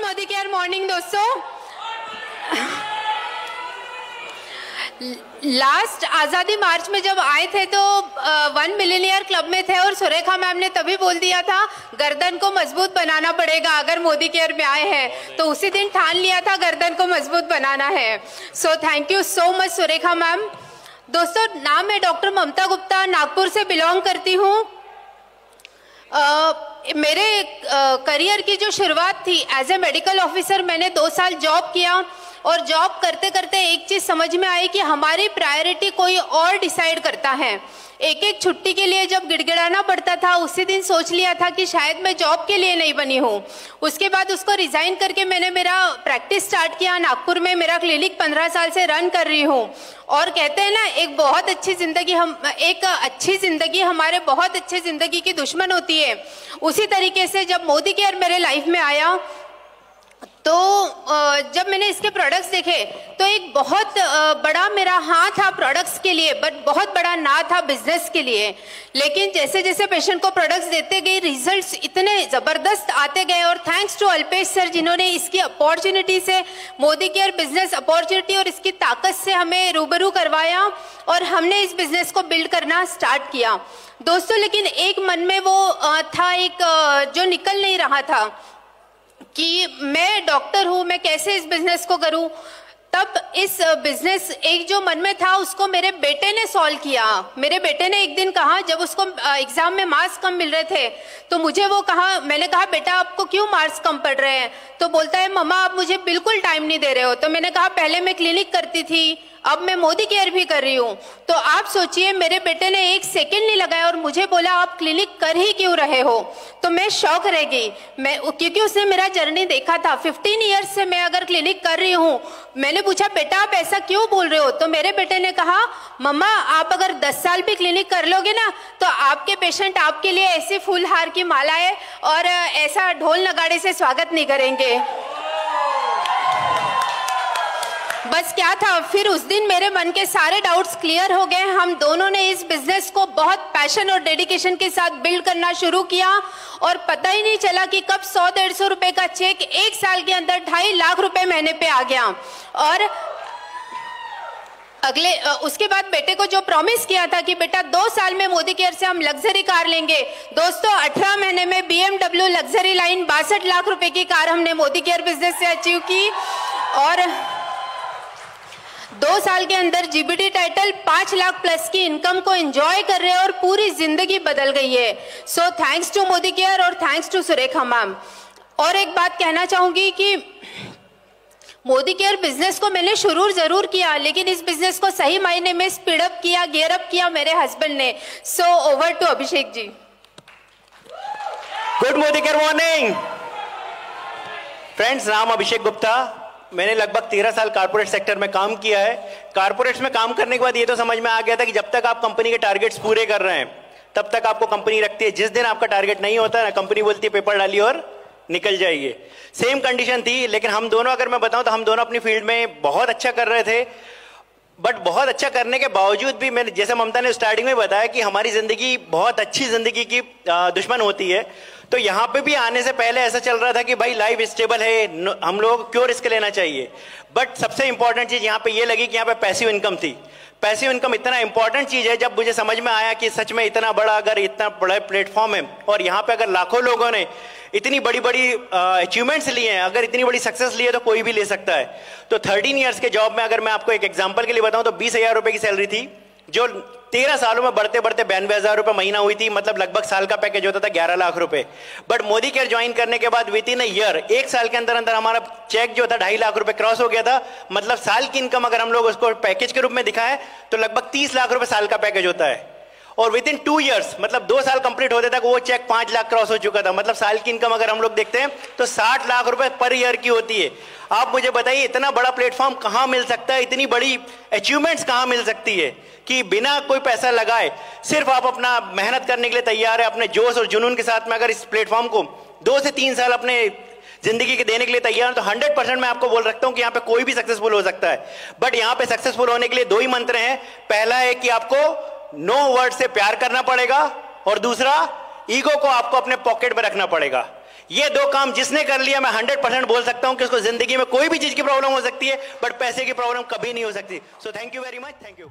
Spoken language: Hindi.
मोदी केयर मॉर्निंग दोस्तों। लास्ट आज़ादी मार्च में जब आए थे तो 1 मिलियनियर क्लब में थे और सुरेखा मैम ने तभी बोल दिया था गर्दन को मजबूत बनाना पड़ेगा अगर मोदी केयर में आए हैं, तो उसी दिन ठान लिया था गर्दन को मजबूत बनाना है। So thank you so much Surekha ma'am. दोस्तों, नाम है डॉक्टर ममता गुप्ता, नागपुर से बिलोंग करती हूँ। मेरे करियर की जो शुरुआत थी एज ए मेडिकल ऑफिसर, मैंने 2 साल जॉब किया और जॉब करते करते एक चीज़ समझ में आई कि हमारी प्रायोरिटी कोई और डिसाइड करता है। एक एक छुट्टी के लिए जब गिड़गिड़ाना पड़ता था, उसी दिन सोच लिया था कि शायद मैं जॉब के लिए नहीं बनी हूँ। उसके बाद उसको रिज़ाइन करके मैंने मेरा प्रैक्टिस स्टार्ट किया नागपुर में। मेरा क्लिनिक 15 साल से रन कर रही हूँ। और कहते हैं ना, एक अच्छी ज़िंदगी हमारे बहुत अच्छे ज़िंदगी की दुश्मन होती है। उसी तरीके से जब मोदी केयर मेरे लाइफ में आया तो जब मैंने इसके प्रोडक्ट्स देखे तो एक बहुत बड़ा मेरा हाँ था प्रोडक्ट्स के लिए, बट बहुत बड़ा ना था बिजनेस के लिए। लेकिन जैसे जैसे पेशेंट को प्रोडक्ट्स देते गए, रिजल्ट्स इतने ज़बरदस्त आते गए। और थैंक्स टू अल्पेश सर जिन्होंने इसकी अपॉर्चुनिटी से, मोदी केयर बिजनेस अपॉर्चुनिटी और इसकी ताकत से हमें रूबरू करवाया और हमने इस बिजनेस को बिल्ड करना स्टार्ट किया दोस्तों। लेकिन एक मन में वो था, एक जो निकल नहीं रहा था कि मैं डॉक्टर हूँ, मैं कैसे इस बिजनेस को करूँ। तब इस बिजनेस एक जो मन में था उसको मेरे बेटे ने सॉल्व किया। मेरे बेटे ने एक दिन कहा, जब उसको एग्जाम में मार्क्स कम मिल रहे थे तो मुझे वो कहा, मैंने कहा बेटा आपको क्यों मार्क्स कम पड़ रहे हैं? तो बोलता है मम्मा आप मुझे बिल्कुल टाइम नहीं दे रहे हो। तो मैंने कहा पहले मैं क्लिनिक करती थी, अब मैं मोदी केयर भी कर रही हूँ। तो आप सोचिए, मेरे बेटे ने 1 सेकंड नहीं लगाया और मुझे बोला आप क्लिनिक कर ही क्यों रहे हो? तो मैं शॉक रह गई, क्योंकि उसने मेरा जर्नी देखा था। 15 ईयर्स से मैं अगर क्लिनिक कर रही हूँ। मैंने पूछा बेटा आप ऐसा क्यों बोल रहे हो? तो मेरे बेटे ने कहा मम्मा आप अगर 10 साल भी क्लिनिक कर लोगे ना तो आपके पेशेंट आपके लिए ऐसी फूल हार की मालाएं और ऐसा ढोल नगाड़े से स्वागत नहीं करेंगे। बस क्या था, फिर उस दिन मेरे मन के सारे डाउट्स क्लियर हो गए। हम दोनों ने इस बिजनेस को बहुत पैशन और डेडिकेशन के साथ बिल्ड करना शुरू किया और पता ही नहीं चला कि कब 100-150 रुपए का चेक 1 साल के अंदर 2.5 लाख रुपए महीने पे आ गया। और उसके बाद बेटे को जो प्रॉमिस किया था कि बेटा 2 साल में मोदी केयर से हम लग्जरी कार लेंगे, दोस्तों 18 महीने में BMW लग्जरी लाइन 62 लाख रुपए की कार हमने मोदी केयर बिजनेस से अचीव की। और 2 साल के अंदर जीबीटी टाइटल 5 लाख प्लस की इनकम को एंजॉय कर रहे हैं और पूरी जिंदगी बदल गई है। So thanks to Modicare और थैंक्स टू सुरेखा मैम। और एक बात कहना चाहूंगी कि मोदी केयर बिजनेस को मैंने शुरू जरूर किया, लेकिन इस बिजनेस को सही मायने में स्पीड अप किया, गियर अप किया मेरे हस्बैंड ने। So over to Abhishek ji. Good Modicare morning friends. नाम अभिषेक गुप्ता। मैंने लगभग 13 साल कारपोरेट सेक्टर में काम किया है। कारपोरेट्स में काम करने के बाद ये तो समझ में आ गया था कि जब तक आप कंपनी के टारगेट्स पूरे कर रहे हैं तब तक आपको कंपनी रखती है। जिस दिन आपका टारगेट नहीं होता ना, कंपनी बोलती है पेपर डालिए और निकल जाइए। सेम कंडीशन थी, लेकिन हम दोनों, अगर मैं बताऊं तो हम दोनों अपनी फील्ड में बहुत अच्छा कर रहे थे। बट बहुत अच्छा करने के बावजूद भी, मैंने जैसे ममता ने स्टार्टिंग में बताया कि हमारी जिंदगी बहुत अच्छी जिंदगी की दुश्मन होती है। तो यहाँ पे भी आने से पहले ऐसा चल रहा था कि भाई लाइफ स्टेबल है, हम लोग क्यों रिस्क लेना चाहिए। बट सबसे इंपॉर्टेंट चीज यहाँ पे ये लगी कि यहाँ पे पैसिव इनकम थी। पैसिव इनकम इतना इंपॉर्टेंट चीज है, जब मुझे समझ में आया कि सच में इतना बड़ा, अगर इतना बड़ा प्लेटफॉर्म है और यहाँ पे अगर लाखों लोगों ने इतनी बड़ी बड़ी अचीवमेंट्स लिए हैं, अगर इतनी बड़ी सक्सेस ली है तो कोई भी ले सकता है। तो 13 ईयर्स के जॉब में अगर मैं आपको एक एग्जांपल के लिए बताऊं तो 20,000 रुपए की सैलरी थी, जो 13 सालों में बढ़ते बढ़ते 92,000 रुपए महीना हुई थी। मतलब लगभग साल का पैकेज होता था 11 लाख रुपए। बट मोदी केयर ज्वाइन करने के बाद विद इन ईयर, 1 साल के अंदर अंदर हमारा चेक जो था 2.5 लाख रुपए क्रॉस हो गया था। मतलब साल की इनकम अगर हम लोग उसको पैकेज के रूप में दिखाएं तो लगभग 30 लाख रुपए साल का पैकेज होता है। और विद इन 2 ईयर्स, मतलब 2 साल कंप्लीट होते तक वो चेक 5 लाख क्रॉस हो चुका था। मतलब साल की इनकम अगर हम लोग देखते हैं तो 60 लाख रुपए पर ईयर की होती है। आप मुझे बताइए इतना बड़ा प्लेटफॉर्म कहां मिल सकता है, इतनी बड़ी अचीवमेंट्स कहां मिल सकती है कि बिना कोई पैसा लगाए सिर्फ आप अपना मेहनत करने के लिए तैयार है, अपने जोश और जुनून के साथ में अगर इस प्लेटफॉर्म को 2 से 3 साल अपने जिंदगी के देने के लिए तैयार, तो 100% मैं आपको बोल सकता हूं कि यहाँ पे कोई भी सक्सेसफुल हो सकता है। बट यहाँ पे सक्सेसफुल होने के लिए 2 ही मंत्र हैं। पहला है कि आपको नो वर्ड से प्यार करना पड़ेगा और दूसरा ईगो को आपको अपने पॉकेट में रखना पड़ेगा। ये दो काम जिसने कर लिया, मैं 100% बोल सकता हूं कि उसको जिंदगी में कोई भी चीज की प्रॉब्लम हो सकती है, बट पैसे की प्रॉब्लम कभी नहीं हो सकती। So thank you very much, thank you.